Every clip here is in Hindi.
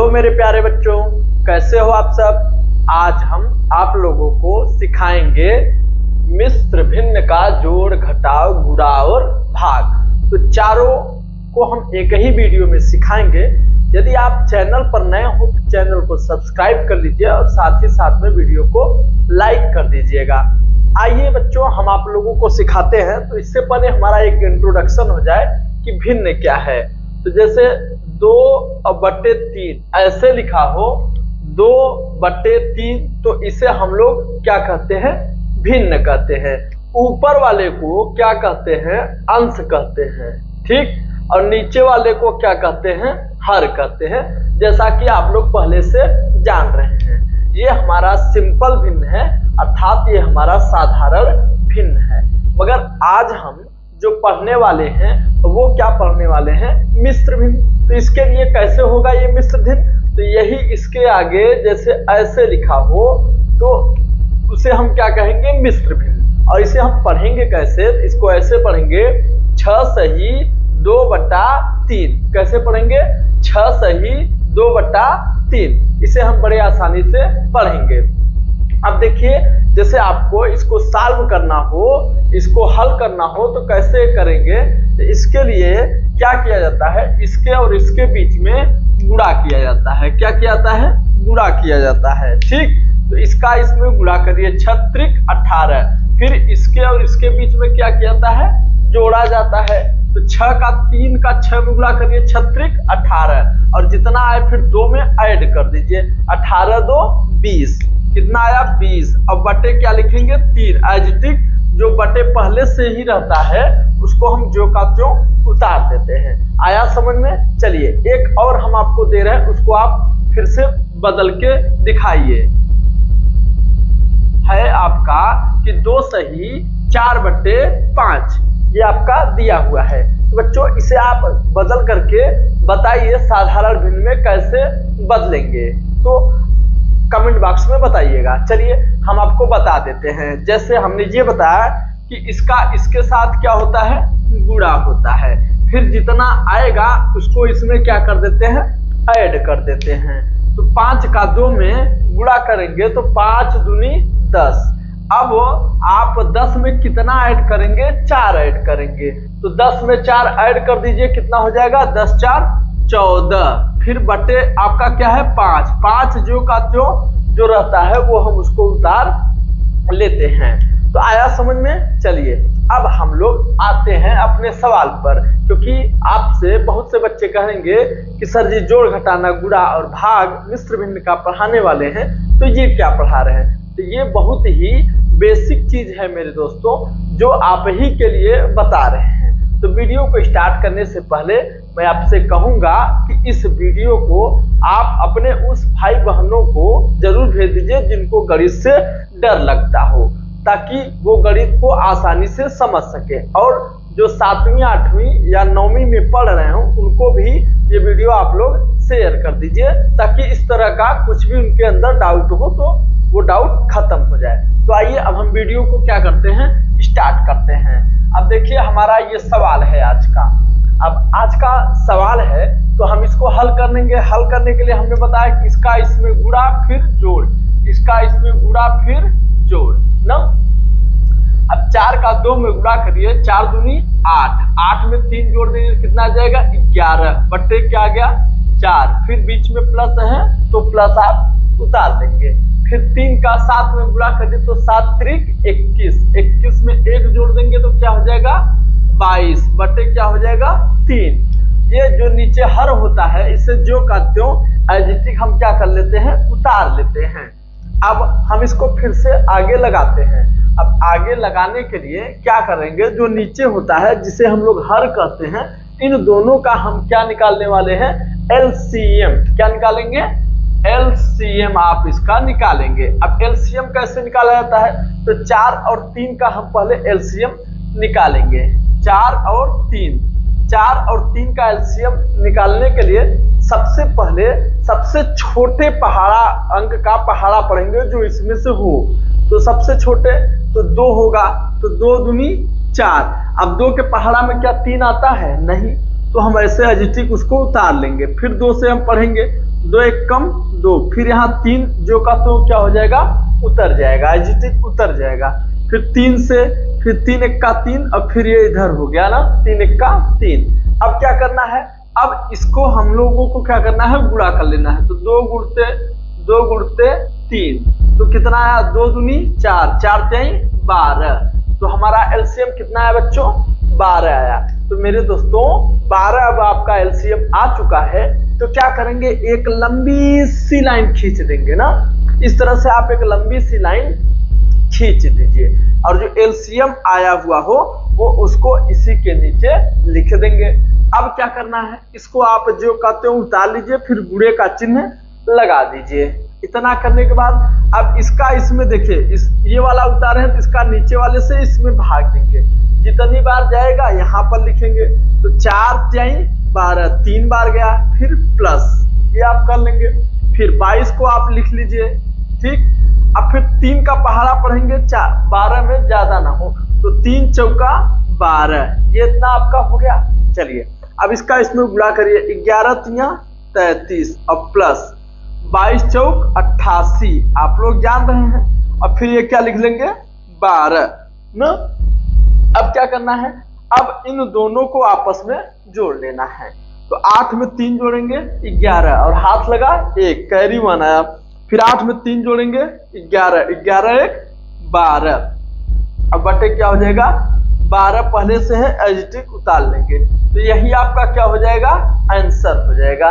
हेलो मेरे प्यारे बच्चों, कैसे हो आप सब। आज हम आप लोगों को सिखाएंगे मिश्र भिन्न का जोड़, घटाव, गुणा और भाग। तो चारों को हम एक ही वीडियो में सिखाएंगे। यदि आप चैनल पर नए हो तो चैनल को सब्सक्राइब कर लीजिए और साथ ही साथ में वीडियो को लाइक कर दीजिएगा। आइए बच्चों, हम आप लोगों को सिखाते हैं। तो इससे पहले हमारा एक इंट्रोडक्शन हो जाए कि भिन्न क्या है। तो जैसे 2/3 ऐसे लिखा हो, 2/3, तो इसे हम लोग क्या कहते हैं? भिन्न कहते हैं। ऊपर वाले को क्या कहते हैं? अंश कहते हैं, ठीक। और नीचे वाले को क्या कहते हैं? हर कहते हैं, जैसा कि आप लोग पहले से जान रहे हैं। ये हमारा सिंपल भिन्न है, अर्थात ये हमारा साधारण भिन्न है। मगर आज हम जो पढ़ने वाले हैं वो क्या पढ़ने वाले हैं? मिश्र भिन्न। तो इसके लिए कैसे होगा ये मिश्र भिन्न? तो यही इसके आगे जैसे ऐसे लिखा हो तो उसे हम क्या कहेंगे? मिश्र भिन्न। और इसे हम पढ़ेंगे कैसे? इसको ऐसे पढ़ेंगे, 6 सही 2/3। कैसे पढ़ेंगे? 6 सही 2/3। इसे हम बड़े आसानी से पढ़ेंगे। अब देखिए, जैसे आपको इसको सॉल्व करना हो, इसको हल करना हो तो कैसे करेंगे? तो इसके लिए क्या किया जाता है? इसके और इसके बीच में गुणा किया जाता है। क्या किया जाता है? गुणा किया जाता है, ठीक। तो इसका इसमें गुणा करिए, 6 × 18। फिर इसके और इसके बीच में क्या किया जाता है? जोड़ा जाता है। तो 6 का 3 का 6 में गुणा करिए, 6 × 18। और जितना आए फिर 2 में ऐड कर दीजिए, 18 2 20। कितना आया? 20। अब बटे क्या लिखेंगे? 3। एजिटिक जो बटे पहले से ही रहता है उसको हम जो का त्यों उतार देते हैं। आया समझ में? चलिए एक और हम आपको दे रहे हैं, उसको आप फिर से बदल के दिखाइए। है आपका कि 2 सही 4/5, ये आपका दिया हुआ है। तो बच्चों इसे आप बदल करके बताइए साधारण भिन्न में कैसे बदलेंगे, तो कमेंट बॉक्स में बताइएगा। चलिए हम आपको बता देते हैं। जैसे हमने ये बताया कि इसका इसके साथ क्या होता है? गुणा होता है। फिर जितना आएगा उसको इसमें क्या कर देते हैं? ऐड कर देते हैं। तो 5 का 2 में गुणा करेंगे तो 5 दूनी 10। अब आप 10 में कितना ऐड करेंगे? 4 ऐड करेंगे। तो 10 में 4 ऐड कर दीजिए, कितना हो जाएगा? 10 × 4 = 14। फिर बटे आपका क्या है? 5 जो का त्यों जो रहता है वो हम उसको उतार लेते हैं। तो आया समझ में? चलिए अब हम लोग आते हैं अपने सवाल पर, क्योंकि आपसे बहुत से बच्चे कहेंगे कि सर जी जोड़, घटाना, गुणा और भाग मिश्र भिन्न का पढ़ाने वाले हैं, तो ये क्या पढ़ा रहे हैं? तो ये बहुत ही बेसिक चीज है मेरे दोस्तों, जो आप ही के लिए बता रहे हैं। तो वीडियो को स्टार्ट करने से पहले मैं आपसे कहूंगा कि इस वीडियो को आप अपने उस भाई बहनों को जरूर भेज दीजिए जिनको गणित से डर लगता हो, ताकि वो गणित को आसानी से समझ सके। और जो 7वीं 8वीं या 9वीं में पढ़ रहे हो उनको भी ये वीडियो आप लोग शेयर कर दीजिए, ताकि इस तरह का कुछ भी उनके अंदर डाउट हो तो वो डाउट खत्म हो जाए। तो आइए अब हम वीडियो को क्या करते हैं? स्टार्ट करते हैं। अब देखिए हमारा ये सवाल है आज का। अब आज का सवाल है तो हम इसको हल करेंगे। हल करने के लिए हमने बताया कि इसका इसमें गुणा फिर जोड़, इसका इसमें गुणा फिर जोड़ ना। अब 4 का 2 में गुणा करिए, 4 दूनी 8। 8 में 3 जोड़ देंगे, कितना आ जाएगा? 11 बटे क्या आ गया? 4। फिर बीच में प्लस है तो प्लस आप उतार देंगे। फिर 3 का 7 में गुणा करिए तो 7 × 21। 21 में 1 जोड़ देंगे तो क्या हो जाएगा? 22 बटे क्या हो जाएगा? 3। ये जो नीचे हर होता है इसे जो का त्यों एजिटिक हम क्या कर लेते हैं? उतार लेते हैं। अब हम इसको फिर से आगे लगाते हैं। अब आगे लगाने के लिए क्या करेंगे? जो नीचे होता है जिसे हम लोग हर कहते हैं, इन दोनों का हम क्या निकालने वाले हैं? LCM। क्या निकालेंगे? LCM आप इसका निकालेंगे। अब LCM कैसे निकाला जाता है? तो 4 और 3 का हम पहले LCM निकालेंगे। 4 और 3 का LCM निकालने के लिए सबसे पहले सबसे छोटे पहाड़ा अंक का पहाड़ा पढ़ेंगे जो इसमें से हो। तो सबसे छोटे तो 2 होगा, तो 2 दूनी 4। अब 2 के पहाड़ा में क्या 3 आता है? नहीं, तो हम ऐसे एजिटिक उसको उतार लेंगे। फिर 2 से हम पढ़ेंगे 2 एक कम 2, फिर यहाँ 3 जो का तो क्या हो जाएगा, उतर जाएगा, एजिटिक उतर जाएगा। फिर 3 से, फिर 3 एक का 3, अब फिर ये इधर हो गया ना, 3 एक का 3। अब क्या करना है, अब इसको हम लोगों को क्या करना है, गुणा कर लेना है। तो 2 गुणते 3, तो कितना आया, 2 दूनी 4, 4 3 12। तो हमारा एलसीएम कितना है बच्चों, 12 आया। तो मेरे दोस्तों 12 अब आपका एलसीएम आ चुका है। तो क्या करेंगे, एक लंबी सी लाइन खींच देंगे ना, इस तरह से आप एक लंबी सी लाइन खींच दीजिए, और जो एलसीएम आया हुआ हो वो उसको इसी के नीचे लिख देंगे। अब क्या करना है, इसको आप जो कहते हो उतार लीजिए, फिर गुणे का चिन्ह लगा दीजिए। इतना करने के बाद अब इसका इसमें देखिए, इस ये वाला उतारे हैं तो इसका नीचे वाले से इसमें भाग देंगे, जितनी बार जाएगा यहाँ पर लिखेंगे। तो 4 3 12, 3 बार गया, फिर प्लस ये आप कर लेंगे। फिर 22 को आप लिख लीजिए, ठीक। अब फिर 3 का पहाड़ा पढ़ेंगे, 12 में ज्यादा ना हो, तो 3 चौका 12, ये इतना आपका हो गया। चलिए अब इसका इसमें गुणा करिए, 11 3 33 और प्लस 22 चौक 88, आप लोग जान रहे हैं। अब फिर ये क्या लिख लेंगे, 12 ना। अब क्या करना है, अब इन दोनों को आपस में जोड़ लेना है। तो 8 में 3 जोड़ेंगे 11, और हाथ लगा 1, कैरी 1 आया। फिर 8 में 3 जोड़ेंगे 11, 11 1 12। अब बटे क्या हो जाएगा, 12 पहले से है, एजिटिक उतार लेंगे। तो यही आपका क्या हो जाएगा, आंसर हो जाएगा।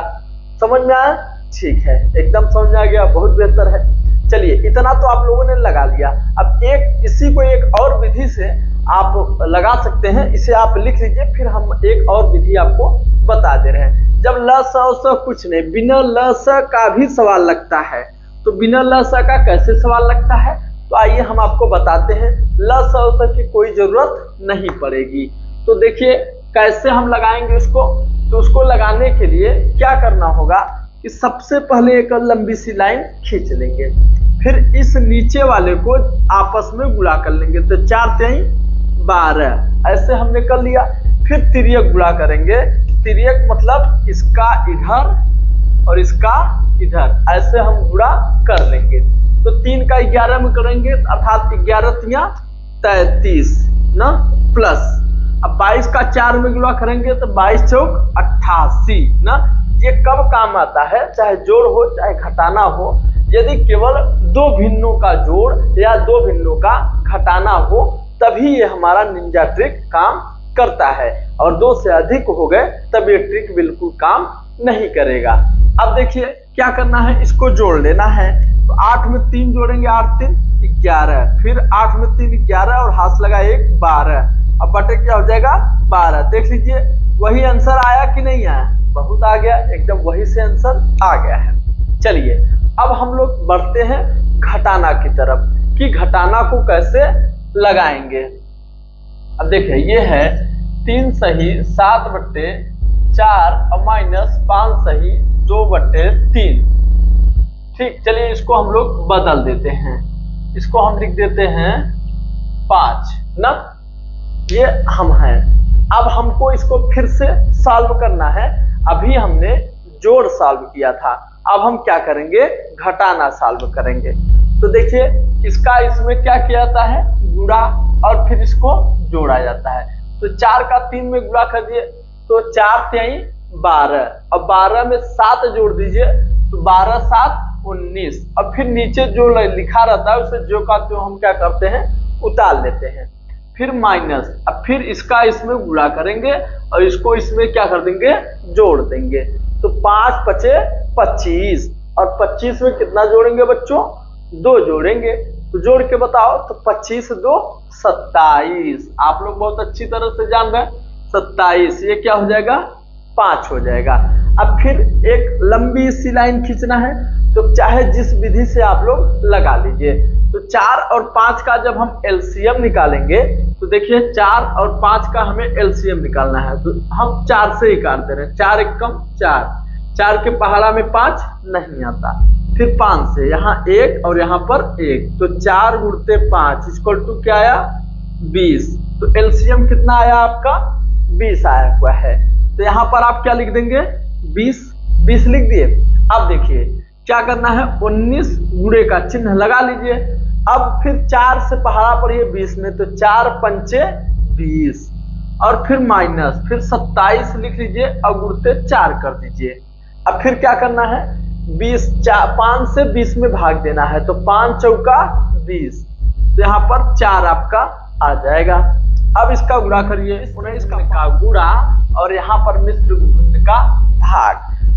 समझ में आया, ठीक है, एकदम समझ आ गया, बहुत बेहतर है। चलिए इतना तो आप लोगों ने लगा लिया। अब इसी को एक और विधि से आप लगा सकते हैं, इसे आप लिख लीजिए, फिर हम एक और विधि आपको बता दे रहे हैं। जब ल स कुछ नहीं, बिना ल स का भी सवाल लगता है, तो बिना ल स का कैसे सवाल लगता है, तो आइए हम आपको बताते हैं। ल स की कोई जरूरत नहीं पड़ेगी। तो देखिए कैसे हम लगाएंगे इसको। तो उसको लगाने के लिए क्या करना होगा कि सबसे पहले एक लंबी सी लाइन खींच लेंगे, फिर इस नीचे वाले को आपस में गुणा कर लेंगे। तो 4 3 12 ऐसे हमने कर लिया। फिर तिर्यक गुणा करेंगे, तिर्यक मतलब इसका इधर और इसका इधर, ऐसे हम गुणा कर लेंगे। तो 3 का 11 में करेंगे, अर्थात 11 3 33 ना, प्लस अब 22 का 4 में गुणा करेंगे तो 22 चौक 88 ना। ये कब काम आता है, चाहे जोड़ हो चाहे घटाना हो, यदि केवल 2 भिन्नों का जोड़ या 2 भिन्नों का घटाना हो तभी ये हमारा निंजा ट्रिक काम करता है, और 2 से अधिक हो गए तब ये ट्रिक बिल्कुल काम नहीं करेगा। अब देखिए क्या करना है, इसको जोड़ लेना है। तो 8 में 3 जोड़ेंगे, 8 3 11, फिर 8 में 3 11 और हाथ लगा 1 12। अब बटे क्या हो जाएगा, 12। देख लीजिए वही आंसर आया कि नहीं आया, बहुत आ गया, एकदम वही से आंसर आ गया है। चलिए अब हम लोग बढ़ते हैं घटाना की तरफ, कि घटाना को कैसे लगाएंगे। अब देखिए ये है 3 सही 7 बट्टे 4 और माइनस 5 सही 2 बट्टे 3। ठीक, चलिए इसको हम लोग बदल देते हैं, इसको हम लिख देते हैं 5 ना, ये हम हैं। अब हमको इसको फिर से सॉल्व करना है। अभी हमने जोड़ सॉल्व किया था, अब हम क्या करेंगे, घटाना सॉल्व करेंगे। तो देखिए इसका इसमें क्या किया जाता है, गुणा, और फिर इसको जोड़ा जाता है। तो 4 का 3 में गुणा कर दिए, तो 4 3 12, और 12 में 7 जोड़ दीजिए, तो 12 7 19। अब फिर नीचे जो लिखा रहता है उसे जो का त्यों हम क्या करते हैं, उतार लेते हैं। फिर माइनस, अब फिर इसका इसमें गुणा करेंगे और इसको इसमें क्या कर देंगे, जोड़ देंगे। तो 5 5 25, और 25 में कितना जोड़ेंगे बच्चों, 2 जोड़ेंगे। तो जोड़ के बताओ, तो 25 2 27, आप लोग बहुत अच्छी तरह से जान रहे हैं, 27, ये क्या हो जाएगा, 5 हो जाएगा। अब फिर एक लंबी सी लाइन खींचना है, तो चाहे जिस विधि से आप लोग लगा लीजिए। तो 4 और 5 का जब हम एलसीएम निकालेंगे, तो देखिए 4 और 5 का हमें एलसीएम निकालना है, तो हम 4 से ही काटते रहे, 4 1 कम 4, 4 के पहाड़ा में 5 नहीं आता, फिर 5 से यहाँ 1 और यहाँ पर 1, तो 4 गुणते 5 इक्वल टू क्या आया, 20। तो एलसीएम कितना आया आपका, 20 आया हुआ है। तो यहाँ पर आप क्या लिख देंगे, 20 20 लिख दिए। अब देखिए क्या करना है, 19 गुणे का चिन्ह लगा लीजिए। अब फिर 4 से पहाड़ा पढ़िए 20 में, तो 4 पंचे 20 और फिर माइनस, फिर 27 लिख लीजिए और गुणते 4 कर दीजिए। अब फिर क्या करना है, 5 से 20 में भाग देना है, तो 5 चौका 20, तो यहाँ पर 4 आपका आ जाएगा। अब इसका गुणा करिए, 19 का गुणा और यहाँ पर मिश्र भिन्न का भाग।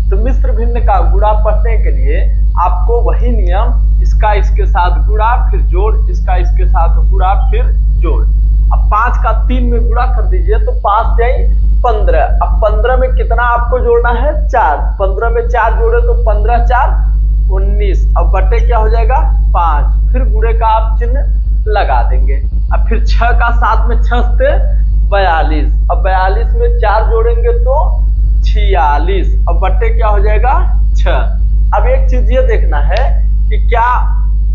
तो मिश्र भिन्न का गुणा पढ़ने के लिए आपको वही नियम, इसका इसके साथ गुणा फिर जोड़, इसका इसके साथ गुणा फिर जोड़। अब 5 का 3 में गुणा कर दीजिए, तो 5 जाए 15। अब 15 में कितना आपको जोड़ना है, 4। 15 में 4 जोड़े तो 15 4 19। अब बटे क्या हो जाएगा 5, फिर गुणे का आप चिन्ह लगा देंगे। अब फिर 6 का 7 में 6 से 42। अब 42 में 4 जोड़ेंगे तो 46। अब बट्टे क्या हो जाएगा 6। अब एक चीज ये देखना है कि क्या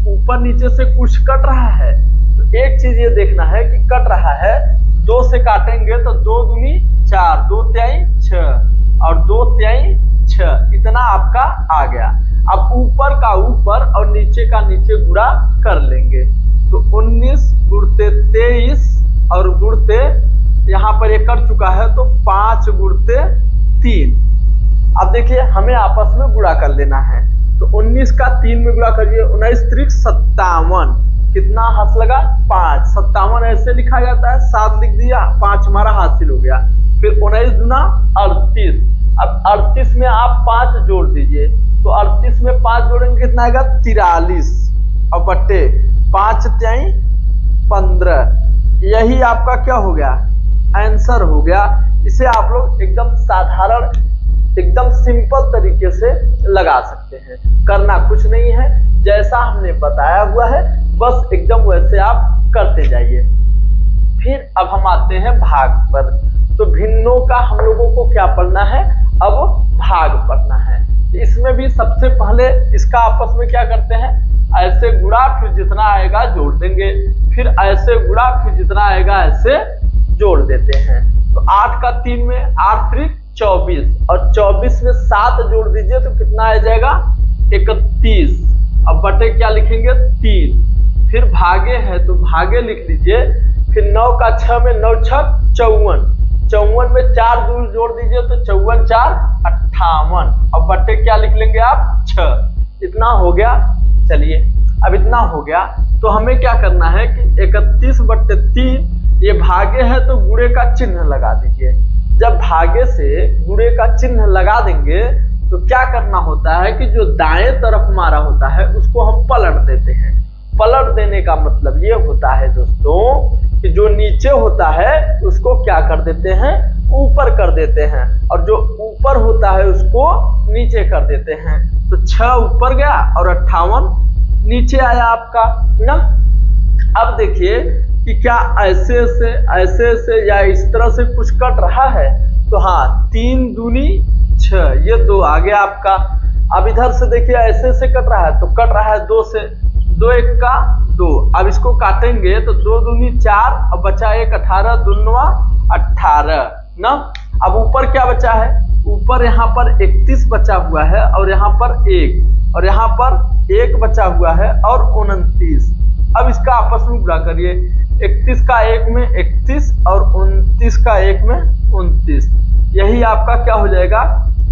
ऊपर नीचे से कुछ कट रहा है, तो एक चीज ये देखना है कि कट रहा है। 2 से काटेंगे तो 2 दूनी 4, 2 तिहाई 6 और 2 तिहाई 6, इतना आपका आ गया। अब ऊपर का ऊपर और नीचे का नीचे गुणा कर लेंगे, तो 19 गुणते 23 और गुणते यहाँ पर ये कर चुका है, तो 5 गुणते 3। अब देखिए हमें आपस में गुणा कर लेना है, तो 19 का 3 में गुणा करिए, 19 त्रिक 57, कितना हाथ लगा 5, 57 ऐसे लिखा जाता है, 7 लिख दिया, 5 हमारा हासिल हो गया। फिर 19 दूना 38। अब 38 में आप 5 जोड़ दीजिए, तो 38 में 5 जोड़ेंगे कितना आएगा 43 और बट्टे 5 तिहाई 15। यही आपका क्या हो गया, आंसर हो गया। इसे आप लोग एकदम साधारण, एकदम सिंपल तरीके से लगा सकते हैं। करना कुछ नहीं है, जैसा हमने बताया हुआ है बस एकदम वैसे आप करते जाइए। फिर अब हम आते हैं भाग पर। तो भिन्नों का हम लोगों को क्या पढ़ना है, अब भाग पढ़ना है। इसमें भी सबसे पहले इसका आपस में क्या करते हैं, ऐसे गुणा फिर जितना आएगा जोड़ देंगे, फिर ऐसे गुणा फिर जितना आएगा ऐसे जोड़ देते हैं। तो 8 का 3 में 8 त्रिक 24 और 24 में 7 जोड़ दीजिए तो कितना आ जाएगा 31। अब बटे क्या लिखेंगे 3, फिर भागे है तो भागे लिख लीजिए। फिर 9 का 6 में 9 छक 54, 54 में 4 जोड़ दीजिए तो 54 4 58। अब बटे क्या लिख लेंगे आप 6। इतना हो गया। चलिए अब इतना हो गया तो हमें क्या करना है कि 31/3 ये भागे है तो गुणे का चिन्ह लगा दीजिए। जब भागे से गुणे का चिन्ह लगा देंगे तो क्या करना होता है कि जो दाएं तरफ हमारा होता है उसको हम पलट देते हैं। पलट देने का मतलब ये होता है दोस्तों कि जो नीचे होता है उसको क्या कर देते हैं, ऊपर कर देते हैं, और जो ऊपर होता है उसको नीचे कर देते हैं। तो 6 ऊपर गया और 58 नीचे आया आपका ना। अब देखिए कि क्या ऐसे से या इस तरह से कुछ कट रहा है, तो हाँ 3 दूनी 6, ये 2 आ गया आपका। अब इधर से देखिए ऐसे से कट रहा है, तो कट रहा है 2 से, 2 1 का 2। अब इसको काटेंगे तो 2 दूनी 4 और बचा 1 18, दूनवा 18 ना। अब ऊपर क्या बचा है, ऊपर यहाँ पर 31 बचा हुआ है और यहाँ पर 1 और यहाँ पर 1 बचा हुआ है और 29। अब इसका आपस में गुणा करिए, 31 का 1 में 31 और 29 का 1 में 29। यही आपका क्या हो जाएगा,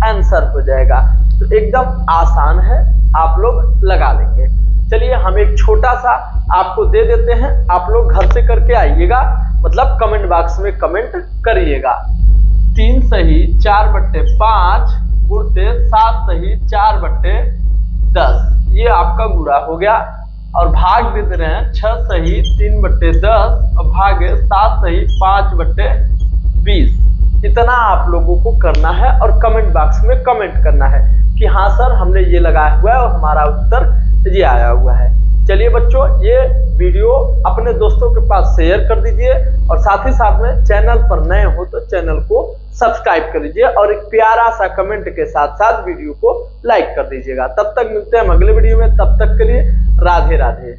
आंसर हो जाएगा। तो एकदम आसान है, आप लोग लगा लेंगे। चलिए हम एक छोटा सा आपको दे देते हैं, आप लोग घर से करके आइएगा, मतलब कमेंट बॉक्स में कमेंट करिएगा। 3 सही 4/5 गुणते 7 सही 4/10, ये आपका गुणा हो गया। और भाग दे रहे हैं 6 सही 3/10 और भागे 7 सही 5/20। इतना आप लोगों को करना है और कमेंट बॉक्स में कमेंट करना है कि हाँ सर हमने ये लगाया हुआ है और हमारा उत्तर ये आया हुआ है। चलिए बच्चों, ये वीडियो अपने दोस्तों के पास शेयर कर दीजिए और साथ ही साथ में चैनल पर नए हो तो चैनल को सब्सक्राइब कर लीजिए और एक प्यारा सा कमेंट के साथ साथ वीडियो को लाइक कर दीजिएगा। तब तक मिलते हैं अगले वीडियो में, तब तक के लिए राधे राधे।